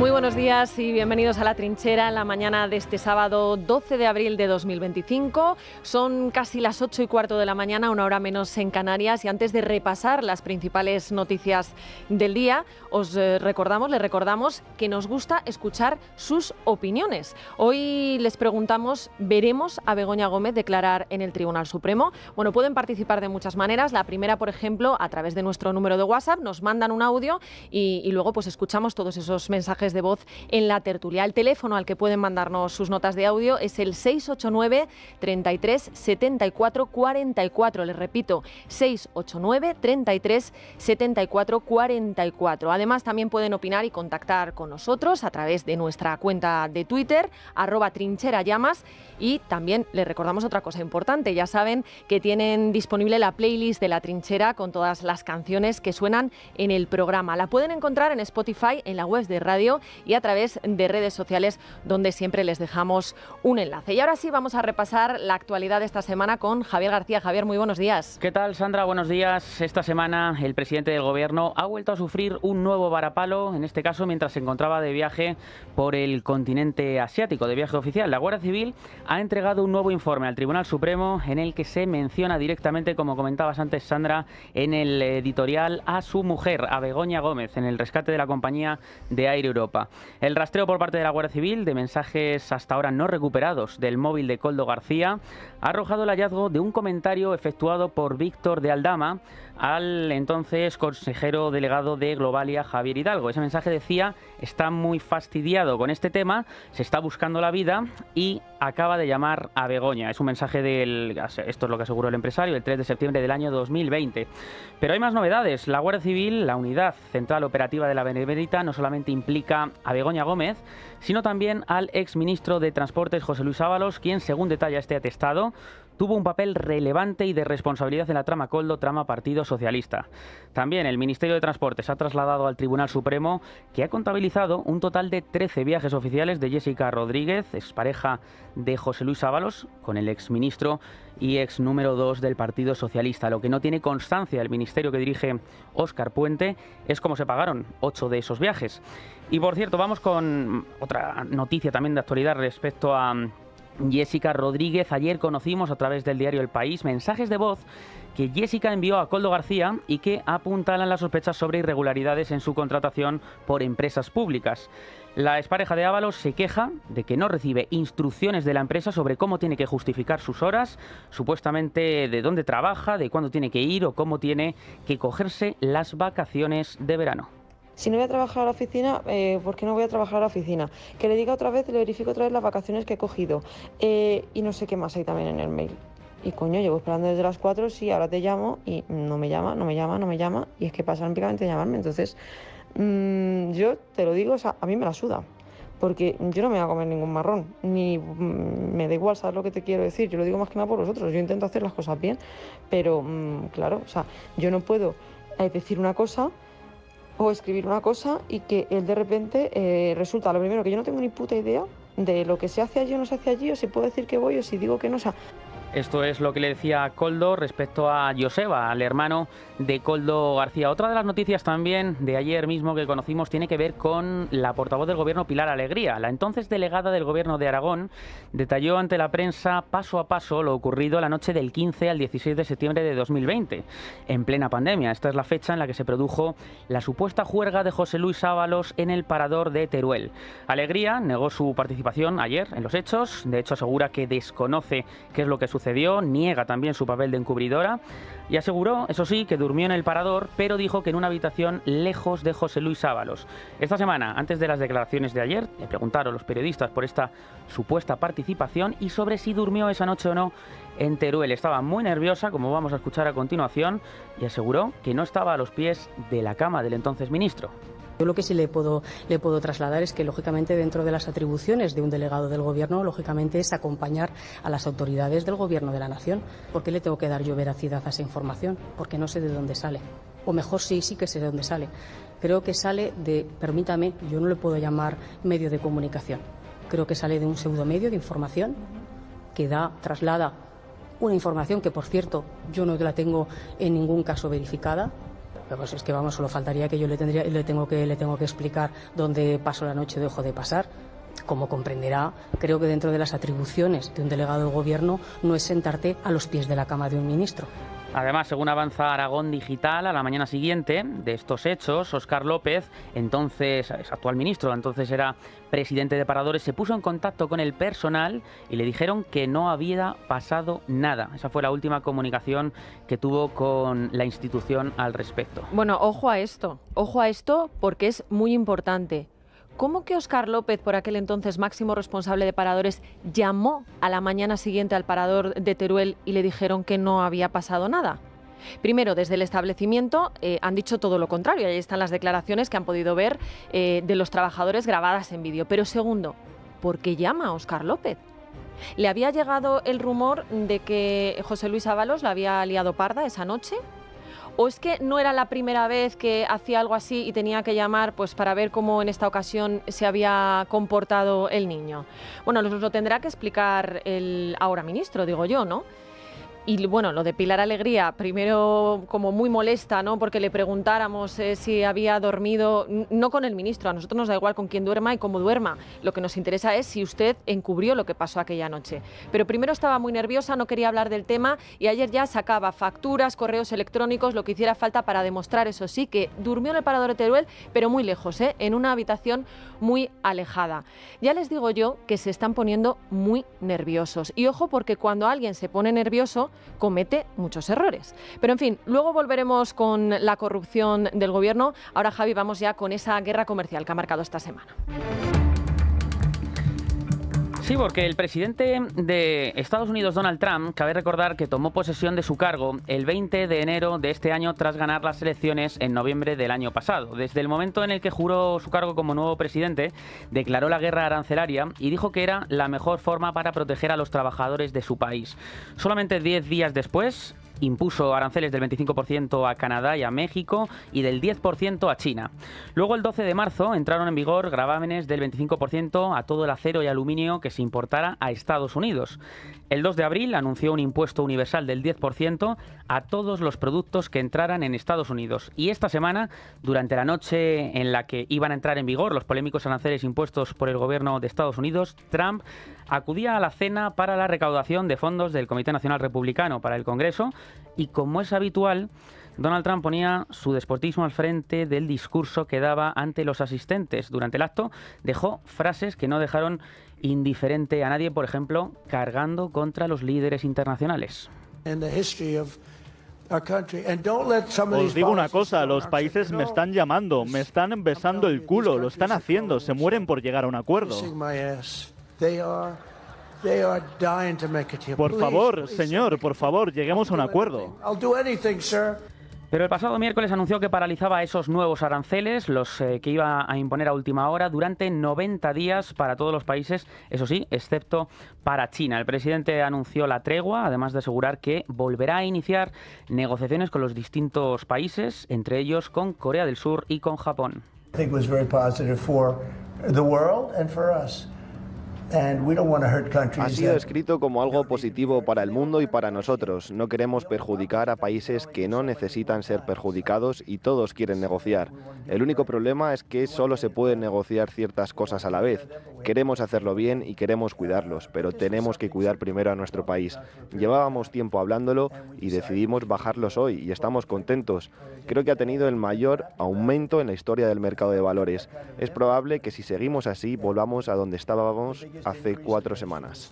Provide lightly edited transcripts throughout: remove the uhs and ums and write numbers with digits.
Muy buenos días y bienvenidos a La Trinchera en la mañana de este sábado 12 de abril de 2025. Son casi las 8:15 de la mañana, una hora menos en Canarias, y antes de repasar las principales noticias del día, les recordamos que nos gusta escuchar sus opiniones. Hoy les preguntamos, ¿veremos a Begoña Gómez declarar en el Tribunal Supremo? Bueno, pueden participar de muchas maneras. La primera, por ejemplo, a través de nuestro número de WhatsApp, nos mandan un audio y luego pues escuchamos todos esos mensajes de voz en la tertulia. El teléfono al que pueden mandarnos sus notas de audio es el 689 33 74 44. Les repito, 689 33 74 44. Además, también pueden opinar y contactar con nosotros a través de nuestra cuenta de Twitter, @trincherallamas, y también les recordamos otra cosa importante. Ya saben que tienen disponible la playlist de La Trinchera con todas las canciones que suenan en el programa. La pueden encontrar en Spotify, en la web de radio y a través de redes sociales, donde siempre les dejamos un enlace. Y ahora sí, vamos a repasar la actualidad de esta semana con Javier García. Javier, muy buenos días. ¿Qué tal, Sandra? Buenos días. Esta semana el presidente del Gobierno ha vuelto a sufrir un nuevo varapalo, en este caso mientras se encontraba de viaje por el continente asiático, de viaje oficial. La Guardia Civil ha entregado un nuevo informe al Tribunal Supremo en el que se menciona directamente, como comentabas antes, Sandra, en el editorial, a su mujer, a Begoña Gómez, en el rescate de la compañía de Air Europa. El rastreo por parte de la Guardia Civil de mensajes hasta ahora no recuperados del móvil de Koldo García ha arrojado el hallazgo de un comentario efectuado por Víctor de Aldama al entonces consejero delegado de Globalia, Javier Hidalgo. Ese mensaje decía: está muy fastidiado con este tema, se está buscando la vida y acaba de llamar a Begoña. Es un mensaje esto es lo que aseguró el empresario, el 3 de septiembre del año 2020. Pero hay más novedades. La Guardia Civil, la Unidad Central Operativa de la Benemérita, no solamente implica a Begoña Gómez, sino también al exministro de Transportes, José Luis Ábalos, quien, según detalla este atestado, tuvo un papel relevante y de responsabilidad en la trama Koldo, trama Partido Socialista. También el Ministerio de Transportes ha trasladado al Tribunal Supremo que ha contabilizado un total de 13 viajes oficiales de Jessica Rodríguez, expareja de José Luis Ábalos, con el exministro y ex número 2 del Partido Socialista. Lo que no tiene constancia el ministerio que dirige Óscar Puente es cómo se pagaron 8 de esos viajes. Y por cierto, vamos con otra noticia también de actualidad respecto a Jessica Rodríguez. Ayer conocimos a través del diario El País mensajes de voz que Jessica envió a Koldo García y que apuntalan las sospechas sobre irregularidades en su contratación por empresas públicas. La expareja de Ábalos se queja de que no recibe instrucciones de la empresa sobre cómo tiene que justificar sus horas, supuestamente de dónde trabaja, de cuándo tiene que ir o cómo tiene que cogerse las vacaciones de verano. Si no voy a trabajar a la oficina, ¿por qué no voy a trabajar a la oficina? Que le diga otra vez, le verifico otra vez las vacaciones que he cogido. Y no sé qué más hay también en el mail. Y coño, llevo esperando desde las 4, sí, ahora te llamo y no me llama. Y es que pasan picamente a llamarme. Entonces, yo te lo digo, o sea, a mí me la suda. Porque yo no me voy a comer ningún marrón. Ni me da igual, ¿sabes lo que te quiero decir? Yo lo digo más que nada por vosotros. Yo intento hacer las cosas bien. Pero, claro, o sea, yo no puedo decir una cosa o escribir una cosa y que él de repente resulta, lo primero, que yo no tengo ni puta idea de lo que se hace allí o no se hace allí, o si puedo decir que voy o si digo que no, o sea... Esto es lo que le decía Koldo respecto a Joseba, al hermano de Koldo García. Otra de las noticias también de ayer mismo que conocimos tiene que ver con la portavoz del Gobierno, Pilar Alegría. La entonces delegada del Gobierno de Aragón detalló ante la prensa paso a paso lo ocurrido la noche del 15 al 16 de septiembre de 2020, en plena pandemia. Esta es la fecha en la que se produjo la supuesta juerga de José Luis Ábalos en el parador de Teruel. Alegría negó su participación ayer en los hechos. De hecho, asegura que desconoce qué es lo que sucedió, niega también su papel de encubridora y aseguró, eso sí, que durmió en el parador, pero dijo que en una habitación lejos de José Luis Ábalos. Esta semana, antes de las declaraciones de ayer, le preguntaron los periodistas por esta supuesta participación y sobre si durmió esa noche o no en Teruel. Estaba muy nerviosa, como vamos a escuchar a continuación, y aseguró que no estaba a los pies de la cama del entonces ministro. Yo lo que sí le puedo trasladar es que, lógicamente, dentro de las atribuciones de un delegado del Gobierno, lógicamente, es acompañar a las autoridades del Gobierno de la Nación. ¿Por qué le tengo que dar yo veracidad a esa información? Porque no sé de dónde sale. O mejor sí que sé de dónde sale. Creo que sale de, permítame, yo no le puedo llamar medio de comunicación. Creo que sale de un pseudomedio de información que traslada una información que, por cierto, yo no la tengo en ningún caso verificada. Pues es que vamos, solo faltaría que yo le tengo que explicar dónde paso la noche o dejo de pasar. Como comprenderá, creo que dentro de las atribuciones de un delegado del Gobierno no es sentarte a los pies de la cama de un ministro. Además, según avanza Aragón Digital, a la mañana siguiente de estos hechos, Óscar López, entonces es actual ministro, entonces era presidente de Paradores, se puso en contacto con el personal y le dijeron que no había pasado nada. Esa fue la última comunicación que tuvo con la institución al respecto. Bueno, ojo a esto porque es muy importante. ¿Cómo que Óscar López, por aquel entonces máximo responsable de Paradores, llamó a la mañana siguiente al parador de Teruel y le dijeron que no había pasado nada? Primero, desde el establecimiento han dicho todo lo contrario. Ahí están las declaraciones que han podido ver de los trabajadores grabadas en vídeo. Pero segundo, ¿por qué llama a Óscar López? ¿Le había llegado el rumor de que José Luis Ábalos la había liado parda esa noche? ¿O es que no era la primera vez que hacía algo así y tenía que llamar pues para ver cómo en esta ocasión se había comportado el niño? Bueno, nos lo tendrá que explicar el ahora ministro, digo yo, ¿no? Y bueno, lo de Pilar Alegría, primero como muy molesta, ¿no? Porque le preguntáramos si había dormido, no con el ministro, a nosotros nos da igual con quién duerma y cómo duerma. Lo que nos interesa es si usted encubrió lo que pasó aquella noche. Pero primero estaba muy nerviosa, no quería hablar del tema y ayer ya sacaba facturas, correos electrónicos, lo que hiciera falta para demostrar, eso sí, que durmió en el parador de Teruel, pero muy lejos, en una habitación muy alejada. Ya les digo yo que se están poniendo muy nerviosos. Y ojo, porque cuando alguien se pone nervioso, comete muchos errores. Pero en fin, luego volveremos con la corrupción del gobierno. Ahora, Javi, vamos ya con esa guerra comercial que ha marcado esta semana. Sí, porque el presidente de Estados Unidos, Donald Trump, cabe recordar que tomó posesión de su cargo el 20 de enero de este año tras ganar las elecciones en noviembre del año pasado. Desde el momento en el que juró su cargo como nuevo presidente, declaró la guerra arancelaria y dijo que era la mejor forma para proteger a los trabajadores de su país. Solamente 10 días después, impuso aranceles del 25% a Canadá y a México y del 10% a China. Luego, el 12 de marzo, entraron en vigor gravámenes del 25% a todo el acero y aluminio que se importara a Estados Unidos. El 2 de abril anunció un impuesto universal del 10% a todos los productos que entraran en Estados Unidos. Y esta semana, durante la noche en la que iban a entrar en vigor los polémicos aranceles impuestos por el gobierno de Estados Unidos, Trump acudía a la cena para la recaudación de fondos del Comité Nacional Republicano para el Congreso y, como es habitual, Donald Trump ponía su despotismo al frente del discurso que daba ante los asistentes. Durante el acto dejó frases que no dejaron indiferente a nadie, por ejemplo, cargando contra los líderes internacionales. Os digo una cosa, los países me están llamando, me están besando el culo, lo están haciendo, se mueren por llegar a un acuerdo. Por favor, señor, por favor, lleguemos a un acuerdo. Pero el pasado miércoles anunció que paralizaba esos nuevos aranceles, los que iba a imponer a última hora, durante 90 días para todos los países, eso sí, excepto para China. El presidente anunció la tregua, además de asegurar que volverá a iniciar negociaciones con los distintos países, entre ellos con Corea del Sur y con Japón. Ha sido escrito como algo positivo para el mundo y para nosotros. No queremos perjudicar a países que no necesitan ser perjudicados y todos quieren negociar. El único problema es que solo se pueden negociar ciertas cosas a la vez. Queremos hacerlo bien y queremos cuidarlos, pero tenemos que cuidar primero a nuestro país. Llevábamos tiempo hablándolo y decidimos bajarlos hoy y estamos contentos. Creo que ha tenido el mayor aumento en la historia del mercado de valores. Es probable que si seguimos así volvamos a donde estábamos hace 4 semanas.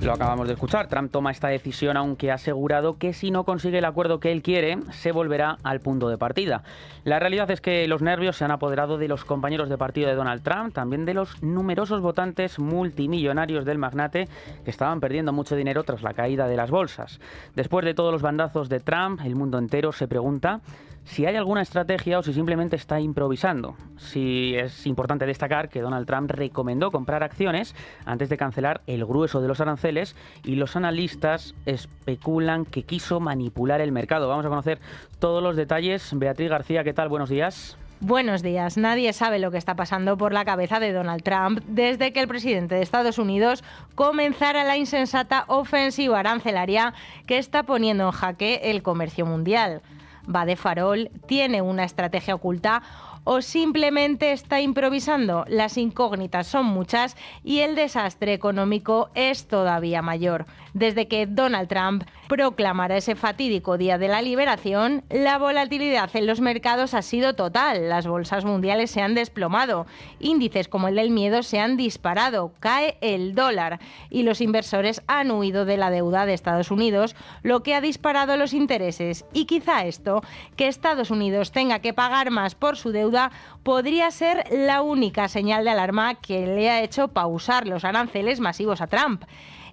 Lo acabamos de escuchar. Trump toma esta decisión, aunque ha asegurado que si no consigue el acuerdo que él quiere, se volverá al punto de partida. La realidad es que los nervios se han apoderado de los compañeros de partido de Donald Trump, también de los numerosos votantes multimillonarios del magnate que estaban perdiendo mucho dinero tras la caída de las bolsas. Después de todos los bandazos de Trump, el mundo entero se pregunta si hay alguna estrategia o si simplemente está improvisando. Sí, es importante destacar que Donald Trump recomendó comprar acciones antes de cancelar el grueso de los aranceles y los analistas especulan que quiso manipular el mercado. Vamos a conocer todos los detalles. Beatriz García, ¿qué tal? Buenos días. Buenos días. Nadie sabe lo que está pasando por la cabeza de Donald Trump desde que el presidente de Estados Unidos comenzara la insensata ofensiva arancelaria que está poniendo en jaque el comercio mundial. ¿Va de farol? ¿Tiene una estrategia oculta? ¿O simplemente está improvisando? Las incógnitas son muchas y el desastre económico es todavía mayor. Desde que Donald Trump proclamara ese fatídico Día de la Liberación, la volatilidad en los mercados ha sido total. Las bolsas mundiales se han desplomado, índices como el del miedo se han disparado, cae el dólar y los inversores han huido de la deuda de Estados Unidos, lo que ha disparado los intereses. Y quizá esto, que Estados Unidos tenga que pagar más por su deuda, podría ser la única señal de alarma que le ha hecho pausar los aranceles masivos a Trump.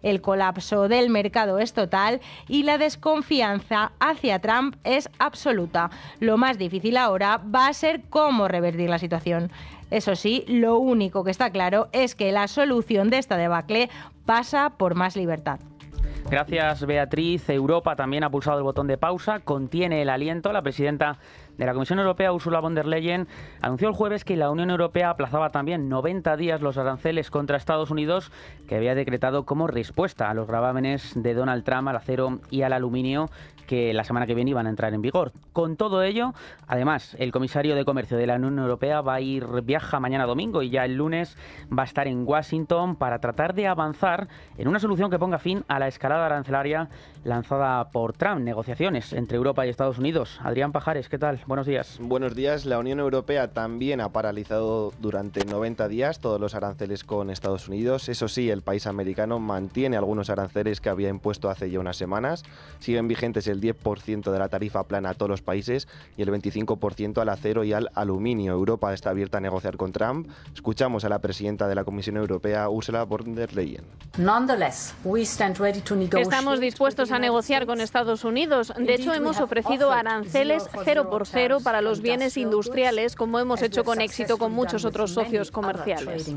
El colapso del mercado es total y la desconfianza hacia Trump es absoluta. Lo más difícil ahora va a ser cómo revertir la situación. Eso sí, lo único que está claro es que la solución de esta debacle pasa por más libertad. Gracias, Beatriz. Europa también ha pulsado el botón de pausa, contiene el aliento. La presidenta de la Comisión Europea, Ursula von der Leyen, anunció el jueves que la Unión Europea aplazaba también 90 días los aranceles contra Estados Unidos que había decretado como respuesta a los gravámenes de Donald Trump al acero y al aluminio que la semana que viene iban a entrar en vigor. Con todo ello, además, el comisario de Comercio de la Unión Europea viaja mañana domingo y ya el lunes va a estar en Washington para tratar de avanzar en una solución que ponga fin a la escalada arancelaria lanzada por Trump. Negociaciones entre Europa y Estados Unidos. Adrián Pajares, ¿qué tal? Buenos días. Buenos días. La Unión Europea también ha paralizado durante 90 días todos los aranceles con Estados Unidos. Eso sí, el país americano mantiene algunos aranceles que había impuesto hace ya unas semanas. Siguen vigentes el 10% de la tarifa plana a todos los países y el 25% al acero y al aluminio. Europa está abierta a negociar con Trump. Escuchamos a la presidenta de la Comisión Europea, Ursula von der Leyen. Estamos dispuestos a negociar con Estados Unidos. De hecho, hemos ofrecido aranceles 0% para los bienes industriales, como hemos hecho con éxito con muchos otros socios comerciales.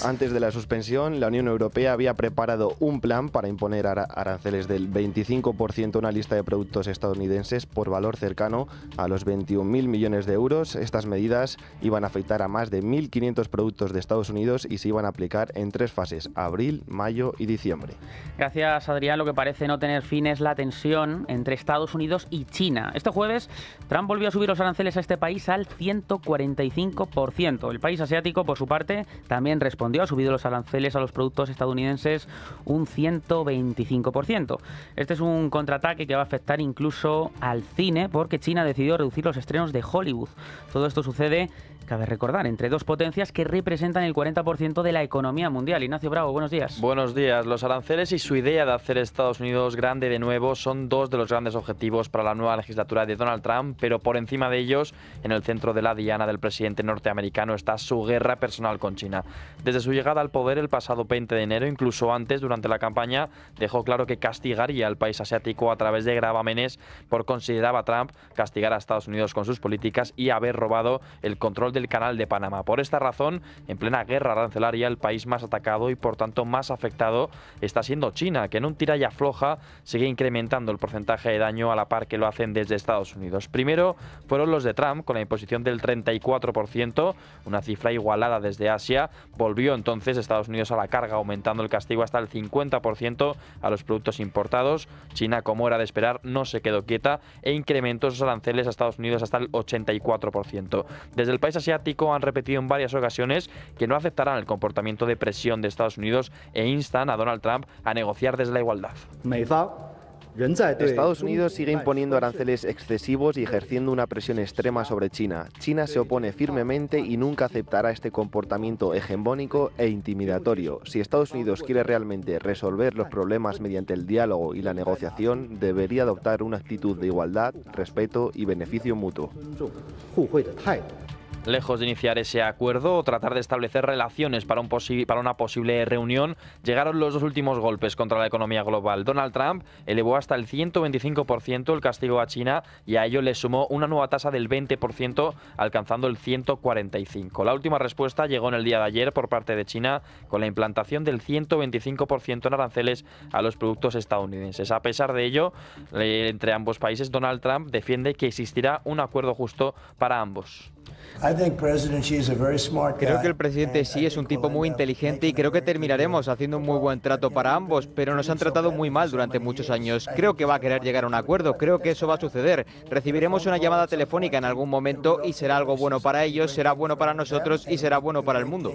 Antes de la suspensión, la Unión Europea había preparado un plan para imponer aranceles del 25% a una lista de productos estadounidenses por valor cercano a los 21.000 millones de euros. Estas medidas iban a afectar a más de 1.500 productos de Estados Unidos y se iban a aplicar en 3 fases: abril, mayo y diciembre. Gracias, Adrián. Lo que parece no tener fin es la tensión entre Estados Unidos y China. Este jueves, Trump volvió a subir los aranceles a este país al 145%. El país asiático, por su parte, también respondió, ha subido los aranceles a los productos estadounidenses un 125%. Este es un contraataque que va a afectar incluso al cine, porque China decidió reducir los estrenos de Hollywood. Todo esto sucede, cabe recordar, entre dos potencias que representan el 40% de la economía mundial. Ignacio Bravo, buenos días. Buenos días. Los aranceles y su idea de hacer Estados Unidos grande de nuevo son dos de los grandes objetivos para la nueva legislatura de Donald Trump, pero por encima de ellos, en el centro de la diana del presidente norteamericano, está su guerra personal con China. Desde su llegada al poder el pasado 20 de enero, incluso antes, durante la campaña, dejó claro que castigaría al país asiático a través de gravámenes por, consideraba Trump, castigar a Estados Unidos con sus políticas y haber robado el control del canal de Panamá. Por esta razón, en plena guerra arancelaria, el país más atacado y por tanto más afectado está siendo China, que en un tira y afloja sigue incrementando el porcentaje de daño a la par que lo hacen desde Estados Unidos. Primero fueron los de Trump, con la imposición del 34%, una cifra igualada desde Asia. Volvió entonces Estados Unidos a la carga, aumentando el castigo hasta el 50% a los productos importados. China, como era de esperar, no se quedó quieta e incrementó sus aranceles a Estados Unidos hasta el 84%. Desde el país asiático han repetido en varias ocasiones que no aceptarán el comportamiento de presión de Estados Unidos e instan a Donald Trump a negociar desde la igualdad. Estados Unidos sigue imponiendo aranceles excesivos y ejerciendo una presión extrema sobre China. China se opone firmemente y nunca aceptará este comportamiento hegemónico e intimidatorio. Si Estados Unidos quiere realmente resolver los problemas mediante el diálogo y la negociación, debería adoptar una actitud de igualdad, respeto y beneficio mutuo. Lejos de iniciar ese acuerdo o tratar de establecer relaciones para una posible reunión, llegaron los dos últimos golpes contra la economía global. Donald Trump elevó hasta el 125% el castigo a China y a ello le sumó una nueva tasa del 20%, alcanzando el 145%. La última respuesta llegó en el día de ayer por parte de China con la implantación del 125% en aranceles a los productos estadounidenses. A pesar de ello, entre ambos países, Donald Trump defiende que existirá un acuerdo justo para ambos. Creo que el presidente Xi es un tipo muy inteligente y creo que terminaremos haciendo un muy buen trato para ambos, pero nos han tratado muy mal durante muchos años. Creo que va a querer llegar a un acuerdo, creo que eso va a suceder. Recibiremos una llamada telefónica en algún momento y será algo bueno para ellos, será bueno para nosotros y será bueno para el mundo.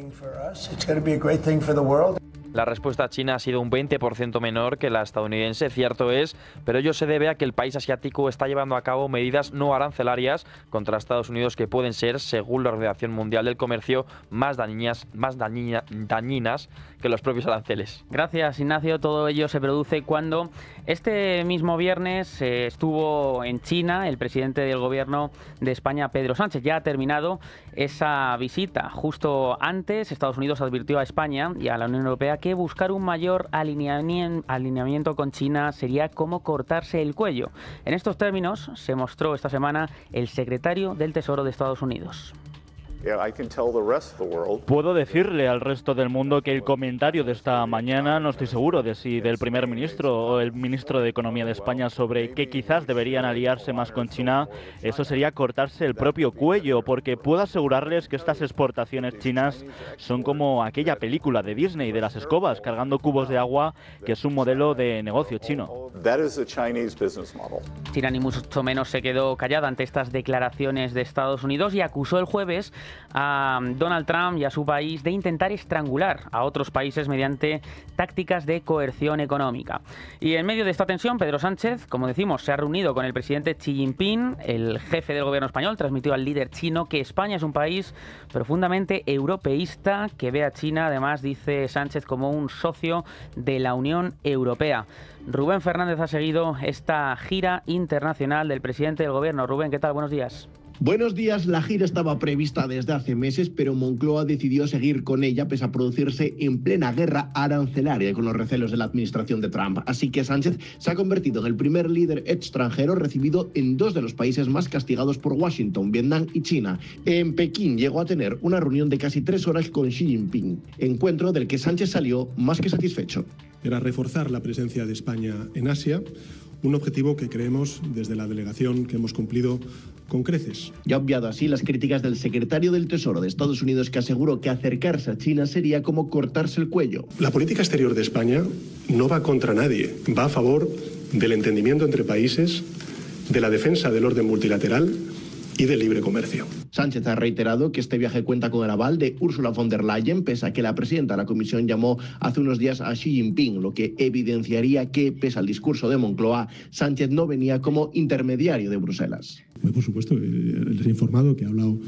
La respuesta china ha sido un 20% menor que la estadounidense, cierto es, pero ello se debe a que el país asiático está llevando a cabo medidas no arancelarias contra Estados Unidos que pueden ser, según la Organización Mundial del Comercio, más dañinas que los propios aranceles. Gracias, Ignacio. Todo ello se produce cuando este mismo viernes estuvo en China el presidente del Gobierno de España, Pedro Sánchez. Ya ha terminado esa visita. Justo antes, Estados Unidos advirtió a España y a la Unión Europea que buscar un mayor alineamiento con China sería como cortarse el cuello. En estos términos se mostró esta semana el secretario del Tesoro de Estados Unidos. Puedo decirle al resto del mundo que el comentario de esta mañana, no estoy seguro de si del primer ministro o el ministro de Economía de España, sobre que quizás deberían aliarse más con China, eso sería cortarse el propio cuello, porque puedo asegurarles que estas exportaciones chinas son como aquella película de Disney de las escobas cargando cubos de agua, que es un modelo de negocio chino. China ni mucho menos se quedó callada ante estas declaraciones de Estados Unidos y acusó el jueves a Donald Trump y a su país de intentar estrangular a otros países mediante tácticas de coerción económica. Y en medio de esta tensión, Pedro Sánchez, como decimos, se ha reunido con el presidente Xi Jinping. El jefe del gobierno español transmitió al líder chino que España es un país profundamente europeísta, que ve a China, además, dice Sánchez, como un socio de la Unión Europea. Rubén Fernández ha seguido esta gira internacional del presidente del gobierno. Rubén, ¿qué tal? Buenos días. Buenos días. La gira estaba prevista desde hace meses, pero Moncloa decidió seguir con ella pese a producirse en plena guerra arancelaria con los recelos de la administración de Trump. Así que Sánchez se ha convertido en el primer líder extranjero recibido en dos de los países más castigados por Washington, Vietnam y China. En Pekín llegó a tener una reunión de casi 3 horas con Xi Jinping, encuentro del que Sánchez salió más que satisfecho. Era reforzar la presencia de España en Asia, un objetivo que creemos desde la delegación que hemos cumplido con creces. Ya ha obviado así las críticas del secretario del Tesoro de Estados Unidos, que aseguró que acercarse a China sería como cortarse el cuello. La política exterior de España no va contra nadie, va a favor del entendimiento entre países, de la defensa del orden multilateral y del libre comercio. Sánchez ha reiterado que este viaje cuenta con el aval de Ursula von der Leyen, pese a que la presidenta de la Comisión llamó hace unos días a Xi Jinping, lo que evidenciaría que, pese al discurso de Moncloa, Sánchez no venía como intermediario de Bruselas. Por supuesto, les he informado que he hablado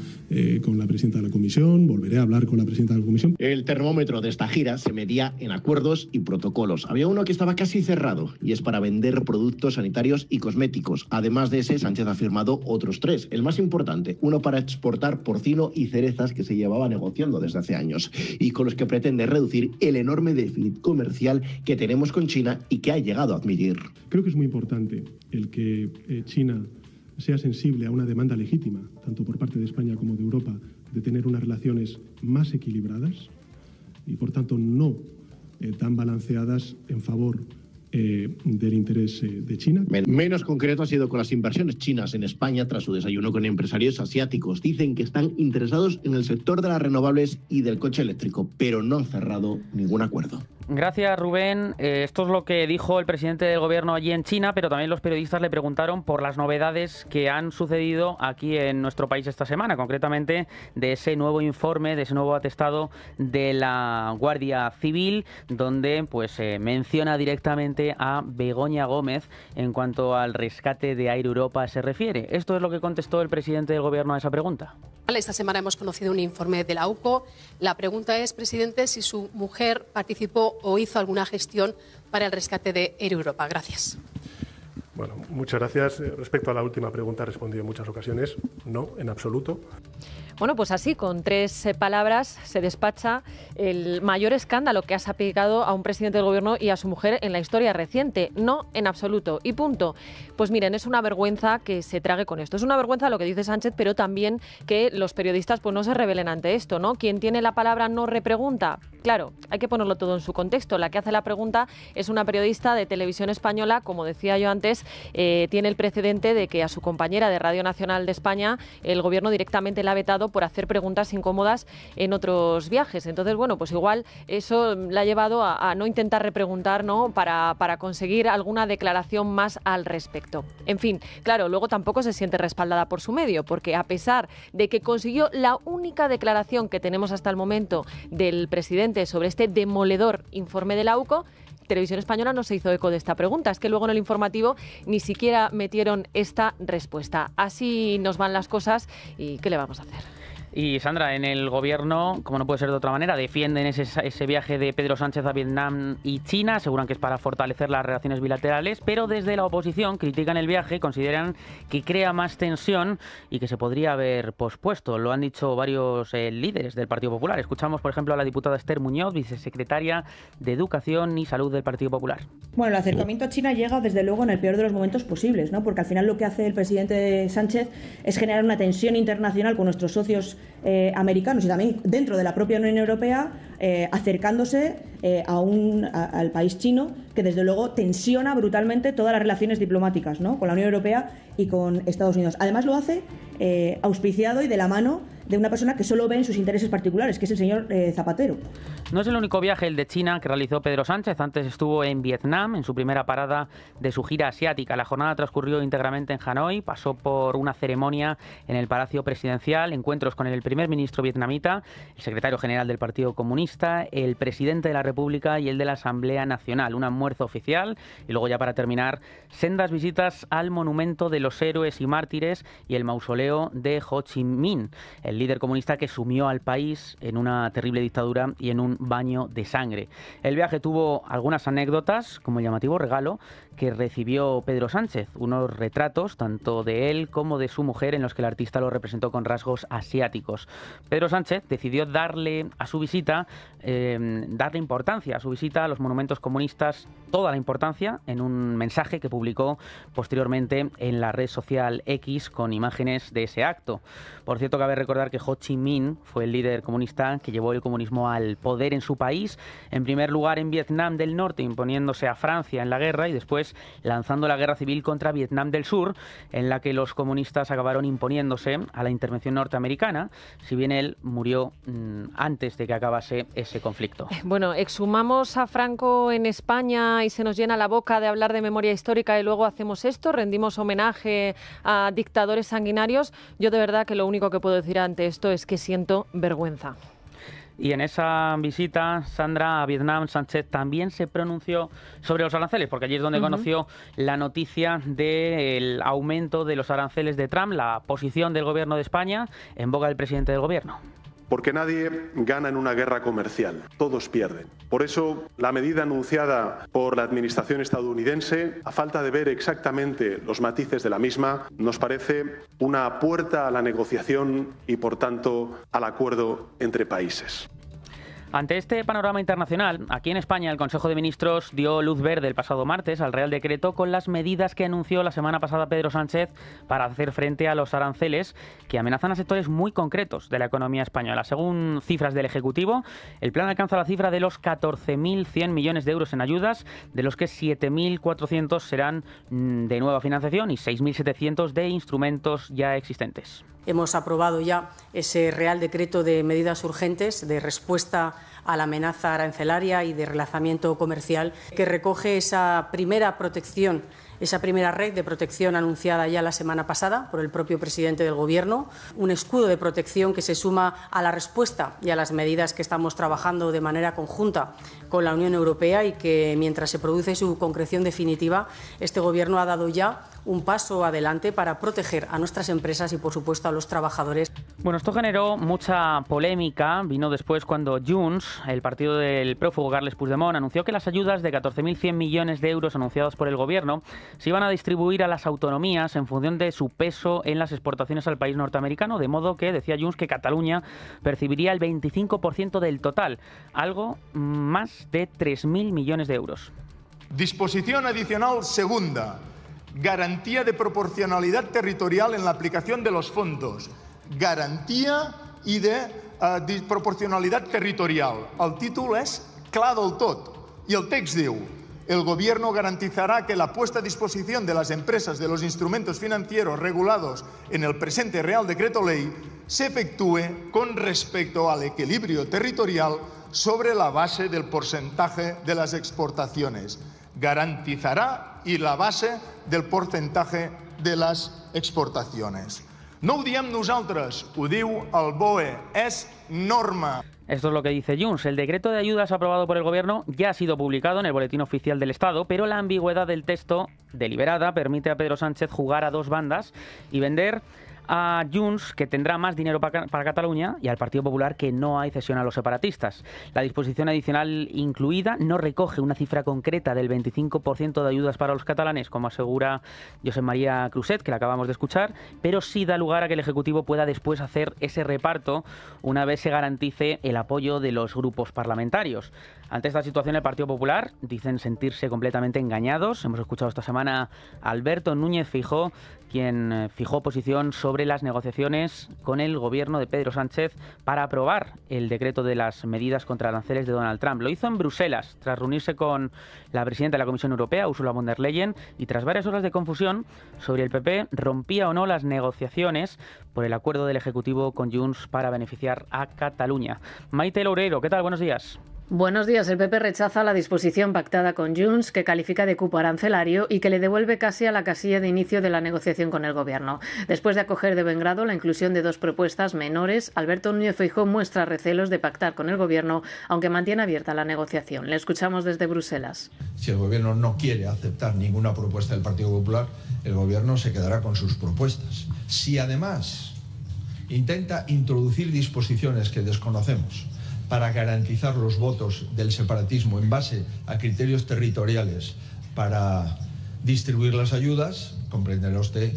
con la presidenta de la Comisión, volveré a hablar con la presidenta de la Comisión. El termómetro de esta gira se medía en acuerdos y protocolos. Había uno que estaba casi cerrado y es para vender productos sanitarios y cosméticos. Además de ese, Sánchez ha firmado otros 3. El más importante, uno para exportar porcino y cerezas que se llevaba negociando desde hace años y con los que pretende reducir el enorme déficit comercial que tenemos con China y que ha llegado a admitir. Creo que es muy importante el que China sea sensible a una demanda legítima, tanto por parte de España como de Europa, de tener unas relaciones más equilibradas y, por tanto, no tan balanceadas en favor del interés de China. Menos concreto ha sido con las inversiones chinas en España tras su desayuno con empresarios asiáticos. Dicen que están interesados en el sector de las renovables y del coche eléctrico, pero no han cerrado ningún acuerdo. Gracias, Rubén. Esto es lo que dijo el presidente del gobierno allí en China, pero también los periodistas le preguntaron por las novedades que han sucedido aquí en nuestro país esta semana, concretamente de ese nuevo informe, de ese nuevo atestado de la Guardia Civil, donde pues menciona directamente a Begoña Gómez en cuanto al rescate de Air Europa se refiere. Esto es lo que contestó el presidente del gobierno a esa pregunta. Esta semana hemos conocido un informe de la UPO. La pregunta es, presidente, si su mujer participó o hizo alguna gestión para el rescate de Air Europa. Gracias. Bueno, muchas gracias. Respecto a la última pregunta, he respondido en muchas ocasiones. No, en absoluto. Bueno, pues así, con 3 palabras, se despacha el mayor escándalo que ha salpicado a un presidente del gobierno y a su mujer en la historia reciente. No, en absoluto. Y punto. Pues miren, es una vergüenza que se trague con esto. Es una vergüenza lo que dice Sánchez, pero también que los periodistas pues no se rebelen ante esto, ¿no? Quien tiene la palabra no repregunta. Claro, hay que ponerlo todo en su contexto. La que hace la pregunta es una periodista de Televisión Española, como decía yo antes, tiene el precedente de que a su compañera de Radio Nacional de España el Gobierno directamente la ha vetado por hacer preguntas incómodas en otros viajes. Entonces, bueno, pues igual eso la ha llevado a no intentar repreguntar, ¿no?, para conseguir alguna declaración más al respecto. En fin, claro, luego tampoco se siente respaldada por su medio, porque a pesar de que consiguió la única declaración que tenemos hasta el momento del presidente sobre este demoledor informe de la UCO, Televisión Española no se hizo eco de esta pregunta. Es que luego en el informativo ni siquiera metieron esta respuesta. Así nos van las cosas y ¿qué le vamos a hacer? Y Sandra, en el Gobierno, como no puede ser de otra manera, defienden ese viaje de Pedro Sánchez a Vietnam y China, aseguran que es para fortalecer las relaciones bilaterales, pero desde la oposición critican el viaje, consideran que crea más tensión y que se podría haber pospuesto. Lo han dicho varios líderes del Partido Popular. Escuchamos, por ejemplo, a la diputada Esther Muñoz, vicesecretaria de Educación y Salud del Partido Popular. Bueno, el acercamiento a China llega, desde luego, en el peor de los momentos posibles, ¿no? Porque al final lo que hace el presidente Sánchez es generar una tensión internacional con nuestros socios americanos y también dentro de la propia Unión Europea, acercándose al país chino, que desde luego tensiona brutalmente todas las relaciones diplomáticas, ¿no?, con la Unión Europea y con Estados Unidos. Además lo hace auspiciado y de la mano de una persona que solo ve en sus intereses particulares, que es el señor Zapatero. No es el único viaje, el de China, que realizó Pedro Sánchez. Antes estuvo en Vietnam, en su primera parada de su gira asiática. La jornada transcurrió íntegramente en Hanoi, pasó por una ceremonia en el Palacio Presidencial, encuentros con el primer ministro vietnamita, el secretario general del Partido Comunista, el presidente de la República y el de la Asamblea Nacional. Un almuerzo oficial y luego, ya para terminar, sendas visitas al Monumento de los Héroes y Mártires y el mausoleo de Ho Chi Minh, el líder comunista que sumió al país en una terrible dictadura y en un baño de sangre. El viaje tuvo algunas anécdotas, como el llamativo regalo que recibió Pedro Sánchez, unos retratos tanto de él como de su mujer en los que el artista lo representó con rasgos asiáticos. Pedro Sánchez decidió darle importancia a su visita a los monumentos comunistas, toda la importancia, en un mensaje que publicó posteriormente en la red social X con imágenes de ese acto. Por cierto, cabe recordar que Ho Chi Minh fue el líder comunista que llevó el comunismo al poder en su país, en primer lugar en Vietnam del Norte, imponiéndose a Francia en la guerra, y después lanzando la guerra civil contra Vietnam del Sur, en la que los comunistas acabaron imponiéndose a la intervención norteamericana, si bien él murió antes de que acabase ese conflicto. Bueno, exhumamos a Franco en España y se nos llena la boca de hablar de memoria histórica y luego hacemos esto, rendimos homenaje a dictadores sanguinarios. Yo de verdad que lo único que puedo decir ante esto es que siento vergüenza. Y en esa visita, Sandra, a Vietnam, Sánchez también se pronunció sobre los aranceles, porque allí es donde conoció la noticia del aumento de los aranceles de Trump, la posición del Gobierno de España en boca del presidente del Gobierno. Porque nadie gana en una guerra comercial, todos pierden. Por eso, la medida anunciada por la administración estadounidense, a falta de ver exactamente los matices de la misma, nos parece una puerta a la negociación y, por tanto, al acuerdo entre países. Ante este panorama internacional, aquí en España el Consejo de Ministros dio luz verde el pasado martes al Real Decreto con las medidas que anunció la semana pasada Pedro Sánchez para hacer frente a los aranceles que amenazan a sectores muy concretos de la economía española. Según cifras del Ejecutivo, el plan alcanza la cifra de los 14.100 millones de euros en ayudas, de los que 7.400 serán de nueva financiación y 6.700 de instrumentos ya existentes. Hemos aprobado ya ese Real Decreto de medidas urgentes de respuesta a la amenaza arancelaria y de relanzamiento comercial, que recoge esa primera protección, esa primera red de protección anunciada ya la semana pasada por el propio presidente del Gobierno, un escudo de protección que se suma a la respuesta y a las medidas que estamos trabajando de manera conjunta con la Unión Europea y que, mientras se produce su concreción definitiva, este Gobierno ha dado ya un paso adelante para proteger a nuestras empresas y, por supuesto, a los trabajadores. Bueno, esto generó mucha polémica. Vino después cuando Junts, el partido del prófugo Carles Puigdemont, anunció que las ayudas de 14.100 millones de euros anunciadas por el Gobierno se iban a distribuir a las autonomías en función de su peso en las exportaciones al país norteamericano, de modo que, decía Junts, que Cataluña percibiría el 25% del total, algo más de 3.000 millones de euros. Disposición adicional segunda. Garantía de proporcionalidad territorial en la aplicación de los fondos. Garantia i de proporcionalitat territorial. El títol és clar del tot i el text diu: el Gobierno garantizará que la puesta a disposición de las empresas de los instrumentos financieros regulados en el presente Real Decreto Ley se efectúe con respecto al equilibrio territorial sobre la base del porcentaje de las exportaciones. Garantizará y la base del porcentaje de las exportaciones. No ho diem nosaltres, ho diu el BOE, es norma. Esto es lo que dice Junts. El decreto de ayudas aprobado por el Gobierno ya ha sido publicado en el Boletín Oficial del Estado, pero la ambigüedad del texto deliberada permite a Pedro Sánchez jugar a dos bandas y vender a Junts, que tendrá más dinero para Cataluña, y al Partido Popular, que no hay cesión a los separatistas. La disposición adicional incluida no recoge una cifra concreta del 25% de ayudas para los catalanes, como asegura Josep María Cruzet, que la acabamos de escuchar, pero sí da lugar a que el Ejecutivo pueda después hacer ese reparto una vez se garantice el apoyo de los grupos parlamentarios. Ante esta situación, el Partido Popular dicen sentirse completamente engañados. Hemos escuchado esta semana a Alberto Núñez Feijóo, quien fijó posición sobre las negociaciones con el gobierno de Pedro Sánchez para aprobar el decreto de las medidas contra aranceles de Donald Trump. Lo hizo en Bruselas, tras reunirse con la presidenta de la Comisión Europea, Ursula von der Leyen, y tras varias horas de confusión sobre el PP rompía o no las negociaciones por el acuerdo del Ejecutivo con Junts para beneficiar a Cataluña. Maite Loureiro, ¿qué tal? Buenos días. Buenos días. El PP rechaza la disposición pactada con Junts, que califica de cupo arancelario y que le devuelve casi a la casilla de inicio de la negociación con el Gobierno. Después de acoger de buen grado la inclusión de dos propuestas menores, Alberto Núñez Feijóo muestra recelos de pactar con el Gobierno, aunque mantiene abierta la negociación. Le escuchamos desde Bruselas. Si el Gobierno no quiere aceptar ninguna propuesta del Partido Popular, el Gobierno se quedará con sus propuestas. Si además intenta introducir disposiciones que desconocemos para garantizar los votos del separatismo en base a criterios territoriales para distribuir las ayudas, comprenderá usted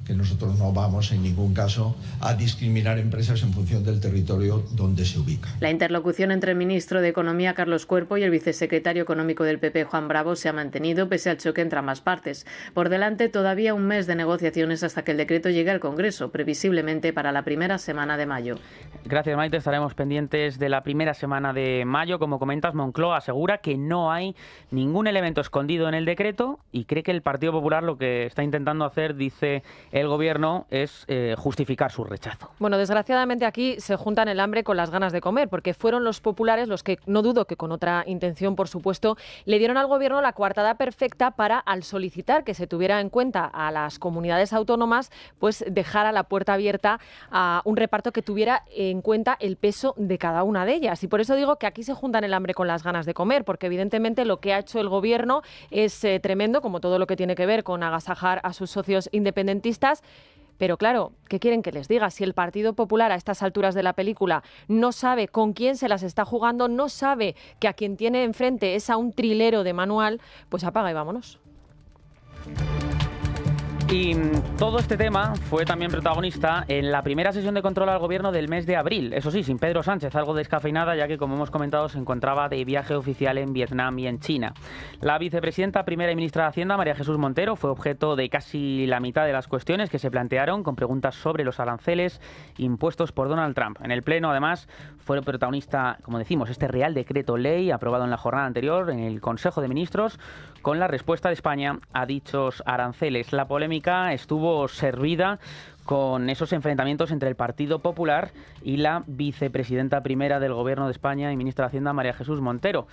que nosotros no vamos en ningún caso a discriminar empresas en función del territorio donde se ubica. La interlocución entre el ministro de Economía, Carlos Cuerpo, y el vicesecretario económico del PP, Juan Bravo, se ha mantenido pese al choque entre ambas partes. Por delante, todavía un mes de negociaciones hasta que el decreto llegue al Congreso, previsiblemente para la primera semana de mayo. Gracias, Maite. Estaremos pendientes de la primera semana de mayo. Como comentas, Moncloa asegura que no hay ningún elemento escondido en el decreto y cree que el Partido Popular lo que está intentando hacer, dice el Gobierno, es justificar su rechazo. Bueno, desgraciadamente aquí se juntan el hambre con las ganas de comer, porque fueron los populares los que, no dudo que con otra intención, por supuesto, le dieron al Gobierno la coartada perfecta para, al solicitar que se tuviera en cuenta a las comunidades autónomas, pues dejar a la puerta abierta a un reparto que tuviera en cuenta el peso de cada una de ellas. Y por eso digo que aquí se juntan el hambre con las ganas de comer, porque evidentemente lo que ha hecho el Gobierno es tremendo, como todo lo que tiene que ver con agasajar a sus socios independentistas. Pero claro, ¿qué quieren que les diga? Si el Partido Popular a estas alturas de la película no sabe con quién se las está jugando, no sabe que a quien tiene enfrente es a un trilero de manual, pues apaga y vámonos. Y todo este tema fue también protagonista en la primera sesión de control al Gobierno del mes de abril. Eso sí, sin Pedro Sánchez, algo descafeinada, ya que, como hemos comentado, se encontraba de viaje oficial en Vietnam y en China. La vicepresidenta primera y ministra de Hacienda, María Jesús Montero, fue objeto de casi la mitad de las cuestiones que se plantearon, con preguntas sobre los aranceles impuestos por Donald Trump. En el Pleno, además, fue protagonista, como decimos, este Real Decreto Ley aprobado en la jornada anterior en el Consejo de Ministros, con la respuesta de España a dichos aranceles. La polémica estuvo servida con esos enfrentamientos entre el Partido Popular y la vicepresidenta primera del Gobierno de España y ministra de Hacienda, María Jesús Montero.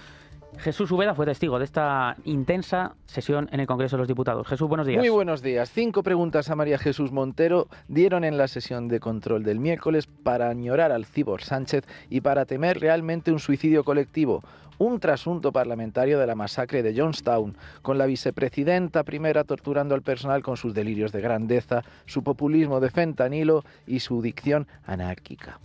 Jesús Ubeda fue testigo de esta intensa sesión en el Congreso de los Diputados. Jesús, buenos días. Muy buenos días. 5 preguntas a María Jesús Montero dieron en la sesión de control del miércoles para añorar al cibor Sánchez y para temer realmente un suicidio colectivo. Un trasunto parlamentario de la masacre de Johnstown, con la vicepresidenta primera torturando al personal con sus delirios de grandeza, su populismo de fentanilo y su dicción anárquica.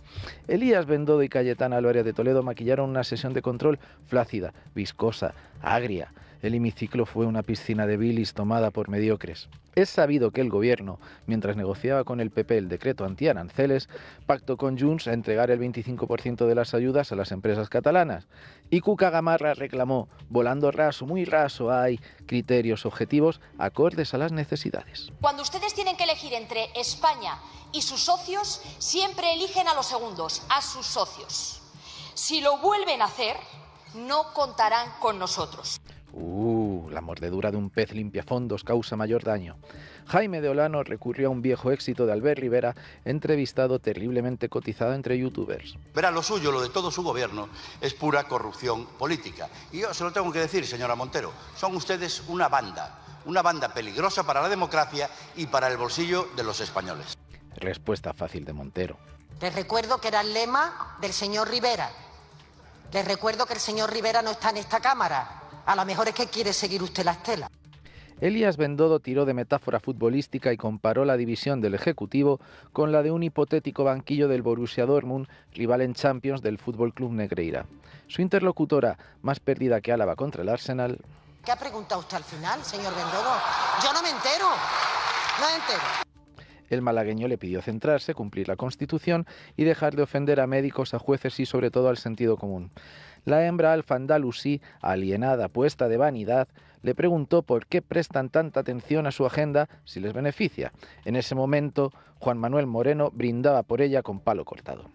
Elías Bendodo y Cayetana Álvarez de Toledo maquillaron una sesión de control flácida, viscosa, agria. El hemiciclo fue una piscina de bilis tomada por mediocres. Es sabido que el Gobierno, mientras negociaba con el PP el decreto antiaranceles, pactó con Junts a entregar el 25% de las ayudas a las empresas catalanas. Y Cuca Gamarra reclamó, volando raso, muy raso, hay criterios objetivos acordes a las necesidades. Cuando ustedes tienen que elegir entre España y sus socios, siempre eligen a los segundos, a sus socios. Si lo vuelven a hacer, no contarán con nosotros. pero la mordedura de un pez limpiafondos causa mayor daño. Jaime de Olano recurrió a un viejo éxito de Albert Rivera, entrevistado terriblemente cotizado entre youtubers. Verá, lo suyo, lo de todo su gobierno, es pura corrupción política. Y yo se lo tengo que decir, señora Montero, son ustedes una banda peligrosa para la democracia y para el bolsillo de los españoles. Respuesta fácil de Montero. Les recuerdo que era el lema del señor Rivera. Les recuerdo que el señor Rivera no está en esta Cámara. A lo mejor es que quiere seguir usted la estela. Elías Bendodo tiró de metáfora futbolística y comparó la división del Ejecutivo con la de un hipotético banquillo del Borussia Dortmund, rival en Champions del Fútbol Club Negreira. Su interlocutora, más perdida que Álava contra el Arsenal... ¿Qué ha preguntado usted al final, señor Bendodo? Yo no me entero. No me entero. El malagueño le pidió centrarse, cumplir la Constitución y dejar de ofender a médicos, a jueces y sobre todo al sentido común. La hembra alfa andalusí, alienada, puesta de vanidad, le preguntó por qué prestan tanta atención a su agenda si les beneficia. En ese momento, Juan Manuel Moreno brindaba por ella con palo cortado.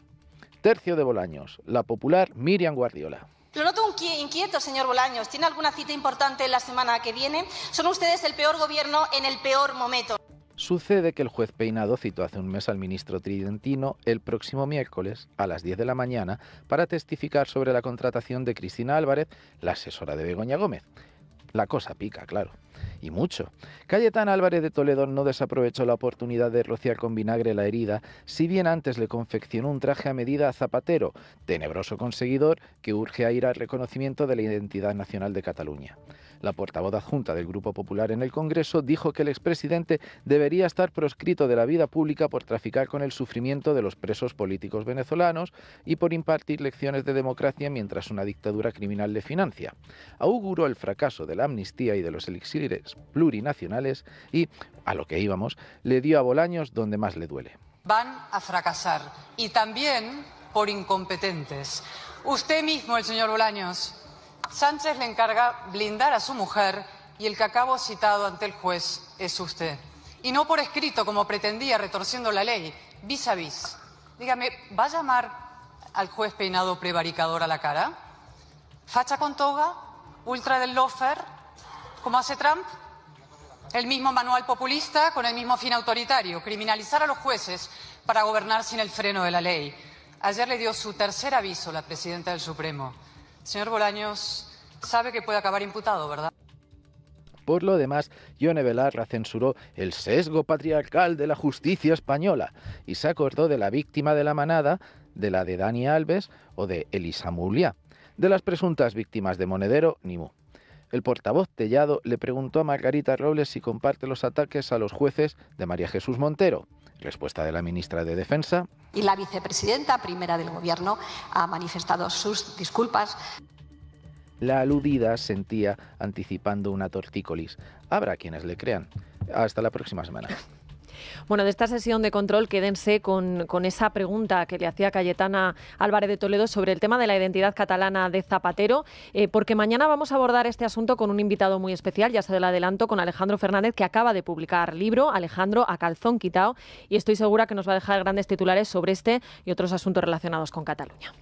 Tercio de Bolaños, la popular Míriam Guardiola. Lo noto inquieto, señor Bolaños. ¿Tiene alguna cita importante la semana que viene? Son ustedes el peor gobierno en el peor momento. Sucede que el juez Peinado citó hace un mes al ministro tridentino el próximo miércoles a las 10 de la mañana para testificar sobre la contratación de Cristina Álvarez, la asesora de Begoña Gómez. La cosa pica, claro. Y mucho. Cayetana Álvarez de Toledo no desaprovechó la oportunidad de rociar con vinagre la herida, si bien antes le confeccionó un traje a medida a Zapatero, tenebroso conseguidor que urge a ir al reconocimiento de la identidad nacional de Cataluña. La portavoz adjunta del Grupo Popular en el Congreso dijo que el expresidente debería estar proscrito de la vida pública por traficar con el sufrimiento de los presos políticos venezolanos y por impartir lecciones de democracia mientras una dictadura criminal le financia. Auguró el fracaso de la amnistía y de los elixires plurinacionales y, a lo que íbamos, le dio a Bolaños donde más le duele. Van a fracasar y también por incompetentes. Usted mismo, el señor Bolaños. Sánchez le encarga blindar a su mujer y el que acabo citado ante el juez es usted. Y no por escrito, como pretendía, retorciendo la ley, vis a vis. Dígame, ¿va a llamar al juez Peinado prevaricador a la cara? ¿Facha con toga? ¿Ultra del lofer? ¿Como hace Trump? El mismo manual populista con el mismo fin autoritario, criminalizar a los jueces para gobernar sin el freno de la ley. Ayer le dio su tercer aviso la presidenta del Supremo. Señor Bolaños, sabe que puede acabar imputado, ¿verdad? Por lo demás, Ione Belarra censuró el sesgo patriarcal de la justicia española y se acordó de la víctima de la manada, de la de Dani Alves o de Elisa Muliá. De las presuntas víctimas de Monedero, ni mu. El portavoz Tellado le preguntó a Margarita Robles si comparte los ataques a los jueces de María Jesús Montero. Respuesta de la ministra de Defensa. Y la vicepresidenta primera del Gobierno ha manifestado sus disculpas. La aludida sentía anticipando una tortícolis. Habrá quienes le crean. Hasta la próxima semana. Bueno, de esta sesión de control quédense con esa pregunta que le hacía Cayetana Álvarez de Toledo sobre el tema de la identidad catalana de Zapatero, porque mañana vamos a abordar este asunto con un invitado muy especial, ya se lo adelanto, con Alejandro Fernández, que acaba de publicar libro, Alejandro a calzón quitao, y estoy segura que nos va a dejar grandes titulares sobre este y otros asuntos relacionados con Cataluña.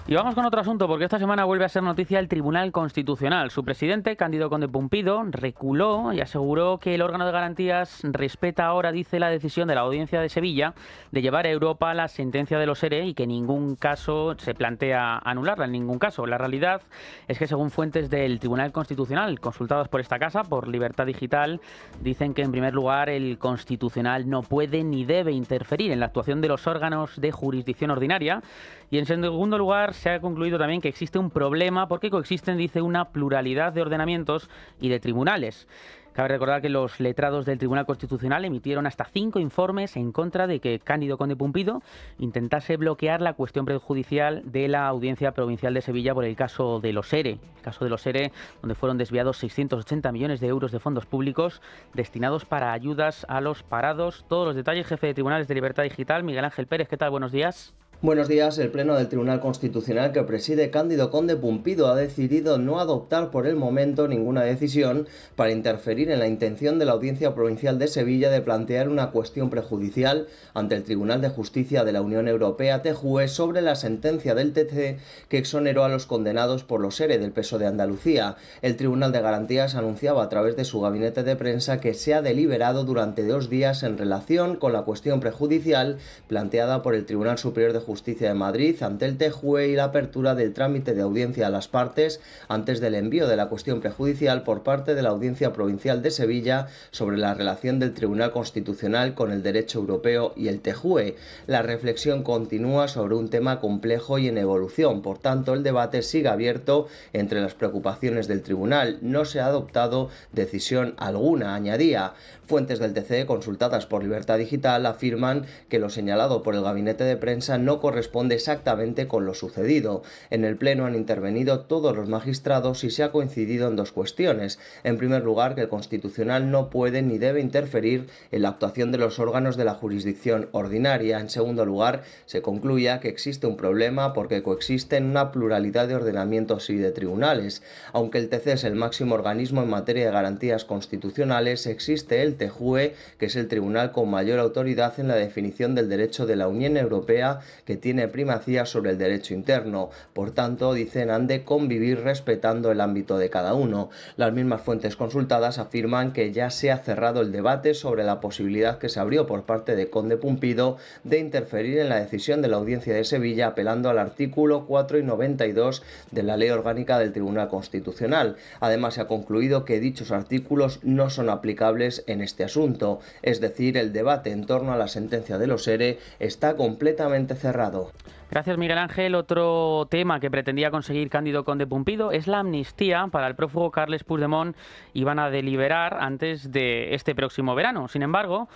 Y vamos con otro asunto, porque esta semana vuelve a ser noticia el Tribunal Constitucional. Su presidente, Cándido Conde Pumpido, reculó y aseguró que el órgano de garantías respeta ahora, dice, la decisión de la Audiencia de Sevilla de llevar a Europa la sentencia de los ERE y que en ningún caso se plantea anularla, en ningún caso. La realidad es que, según fuentes del Tribunal Constitucional, consultados por esta casa, por Libertad Digital, dicen que, en primer lugar, el Constitucional no puede ni debe interferir en la actuación de los órganos de jurisdicción ordinaria. Y, en segundo lugar, se ha concluido también que existe un problema porque coexisten, dice, una pluralidad de ordenamientos y de tribunales. Cabe recordar que los letrados del Tribunal Constitucional emitieron hasta 5 informes en contra de que Cándido Conde Pumpido intentase bloquear la cuestión prejudicial de la Audiencia Provincial de Sevilla por el caso de los ERE. El caso de los ERE, donde fueron desviados 680 millones de euros de fondos públicos destinados para ayudas a los parados. Todos los detalles, jefe de Tribunales de Libertad Digital, Miguel Ángel Pérez. ¿Qué tal? Buenos días. Buenos días. El Pleno del Tribunal Constitucional que preside Cándido Conde Pumpido ha decidido no adoptar por el momento ninguna decisión para interferir en la intención de la Audiencia Provincial de Sevilla de plantear una cuestión prejudicial ante el Tribunal de Justicia de la Unión Europea, TJUE, sobre la sentencia del TC que exoneró a los condenados por los ERE del PSOE de Andalucía. El Tribunal de Garantías anunciaba a través de su gabinete de prensa que se ha deliberado durante 2 días en relación con la cuestión prejudicial planteada por el Tribunal Superior de Justicia de Madrid ante el TJUE y la apertura del trámite de audiencia a las partes antes del envío de la cuestión prejudicial por parte de la Audiencia Provincial de Sevilla sobre la relación del Tribunal Constitucional con el derecho europeo y el TJUE. La reflexión continúa sobre un tema complejo y en evolución, por tanto el debate sigue abierto entre las preocupaciones del Tribunal. No se ha adoptado decisión alguna, añadía. Fuentes del TC consultadas por Libertad Digital afirman que lo señalado por el gabinete de prensa no corresponde exactamente con lo sucedido. En el Pleno han intervenido todos los magistrados y se ha coincidido en 2 cuestiones. En primer lugar, que el Constitucional no puede ni debe interferir en la actuación de los órganos de la jurisdicción ordinaria. En segundo lugar, se concluya que existe un problema porque coexisten una pluralidad de ordenamientos y de tribunales. Aunque el TC es el máximo organismo en materia de garantías constitucionales, existe el TJUE, que es el tribunal con mayor autoridad en la definición del derecho de la Unión Europea, que tiene primacía sobre el derecho interno. Por tanto, dicen, han de convivir respetando el ámbito de cada uno. Las mismas fuentes consultadas afirman que ya se ha cerrado el debate sobre la posibilidad que se abrió por parte de Conde Pumpido de interferir en la decisión de la Audiencia de Sevilla apelando al artículo 4 y 92 de la Ley Orgánica del Tribunal Constitucional. Además, se ha concluido que dichos artículos no son aplicables en este asunto. Es decir, el debate en torno a la sentencia de los ERE está completamente cerrado. Gracias, Miguel Ángel. Otro tema que pretendía conseguir Cándido Conde Pumpido es la amnistía para el prófugo Carles Puigdemont. Iban a deliberar antes de este próximo verano. Sin embargo,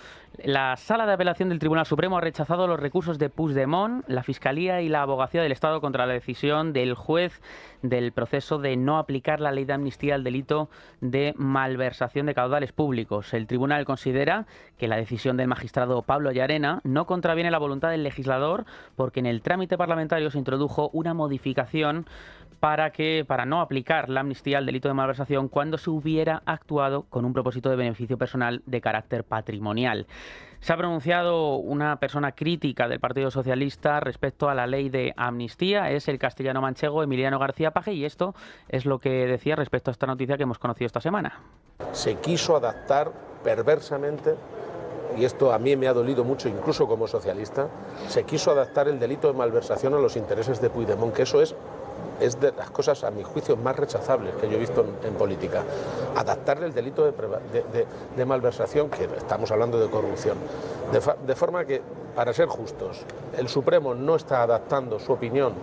la Sala de Apelación del Tribunal Supremo ha rechazado los recursos de Puigdemont, la Fiscalía y la Abogacía del Estado contra la decisión del juez del proceso de no aplicar la ley de amnistía al delito de malversación de caudales públicos. El tribunal considera que la decisión del magistrado Pablo Llarena no contraviene la voluntad del legislador porque en el trámite parlamentario se introdujo una modificación para no aplicar la amnistía al delito de malversación cuando se hubiera actuado con un propósito de beneficio personal de carácter patrimonial. Se ha pronunciado una persona crítica del Partido Socialista respecto a la ley de amnistía, es el castellano manchego Emiliano García Paje, y esto es lo que decía respecto a esta noticia que hemos conocido esta semana. Se quiso adaptar perversamente, y esto a mí me ha dolido mucho incluso como socialista, se quiso adaptar el delito de malversación a los intereses de Puigdemont, que eso es de las cosas, a mi juicio, más rechazables que yo he visto en política. Adaptarle el delito de malversación, que estamos hablando de corrupción. De forma que, para ser justos, el Supremo no está adaptando su opinión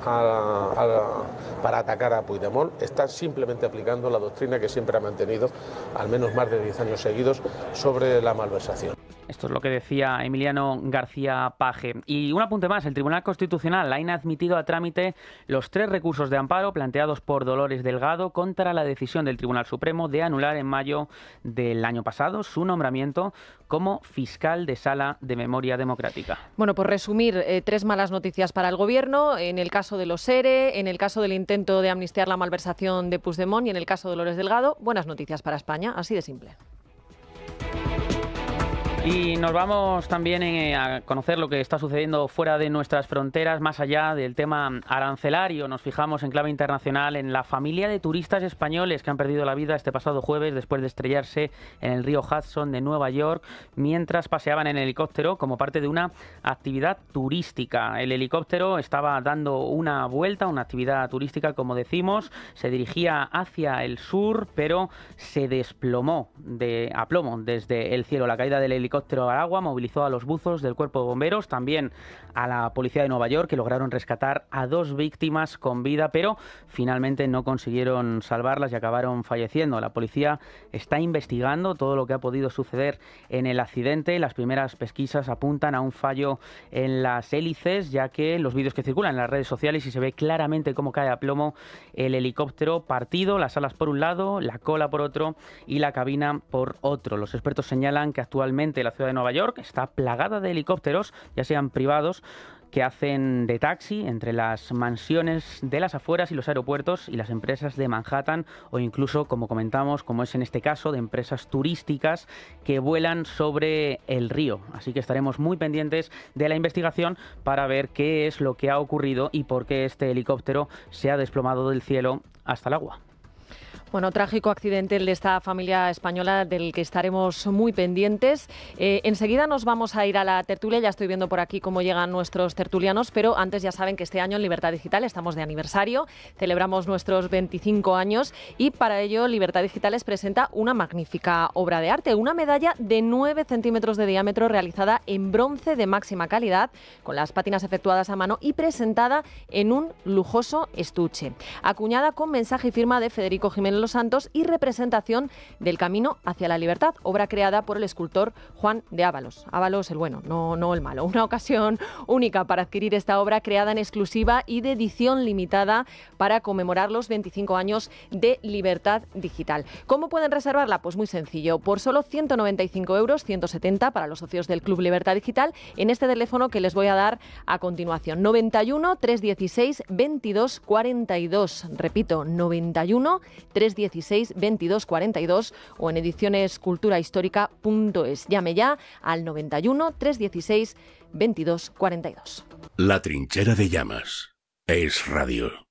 para atacar a Puigdemont, está simplemente aplicando la doctrina que siempre ha mantenido, al menos más de 10 años seguidos, sobre la malversación. Esto es lo que decía Emiliano García Paje. Y un apunte más, el Tribunal Constitucional ha inadmitido a trámite los 3 recursos de amparo planteados por Dolores Delgado contra la decisión del Tribunal Supremo de anular en mayo del año pasado su nombramiento como fiscal de Sala de Memoria Democrática. Bueno, por resumir, 3 malas noticias para el Gobierno, en el caso de los ERE, en el caso del intento de amnistiar la malversación de Puigdemont y en el caso de Dolores Delgado, buenas noticias para España, así de simple. Y nos vamos también a conocer lo que está sucediendo fuera de nuestras fronteras, más allá del tema arancelario. Nos fijamos en clave internacional en la familia de turistas españoles que han perdido la vida este pasado jueves después de estrellarse en el río Hudson de Nueva York mientras paseaban en helicóptero como parte de una actividad turística. El helicóptero estaba dando una vuelta, una actividad turística, como decimos, se dirigía hacia el sur, pero se desplomó a plomo desde el cielo. La caída del helicóptero al agua movilizó a los buzos del Cuerpo de Bomberos, también a la Policía de Nueva York, que lograron rescatar a 2 víctimas con vida, pero finalmente no consiguieron salvarlas y acabaron falleciendo. La policía está investigando todo lo que ha podido suceder en el accidente. Las primeras pesquisas apuntan a un fallo en las hélices, ya que los vídeos que circulan en las redes sociales y se ve claramente cómo cae a plomo el helicóptero partido, las alas por un lado, la cola por otro y la cabina por otro. Los expertos señalan que actualmente la ciudad de Nueva York está plagada de helicópteros, ya sean privados que hacen de taxi entre las mansiones de las afueras y los aeropuertos y las empresas de Manhattan, o incluso, como comentamos, como es en este caso, de empresas turísticas que vuelan sobre el río. Así que estaremos muy pendientes de la investigación para ver qué es lo que ha ocurrido y por qué este helicóptero se ha desplomado del cielo hasta el agua. Bueno, trágico accidente el de esta familia española del que estaremos muy pendientes. Enseguida nos vamos a ir a la tertulia, ya estoy viendo por aquí cómo llegan nuestros tertulianos, pero antes ya saben que este año en Libertad Digital estamos de aniversario, celebramos nuestros 25 años y para ello Libertad Digital les presenta una magnífica obra de arte, una medalla de 9 centímetros de diámetro realizada en bronce de máxima calidad, con las pátinas efectuadas a mano y presentada en un lujoso estuche, acuñada con mensaje y firma de Federico Jiménez Los Santos y representación del camino hacia la libertad, obra creada por el escultor Juan de Ábalos. Ábalos el bueno, no el malo. Una ocasión única para adquirir esta obra creada en exclusiva y de edición limitada para conmemorar los 25 años de Libertad Digital. ¿Cómo pueden reservarla? Pues muy sencillo, por solo 195 euros, 170 para los socios del Club Libertad Digital, en este teléfono que les voy a dar a continuación, 91 316 22 42. Repito, 91 316 22 42 o en edicionesculturahistórica.es. Llame ya al 91 316 22 42. La Trinchera de Llamas. Es Radio.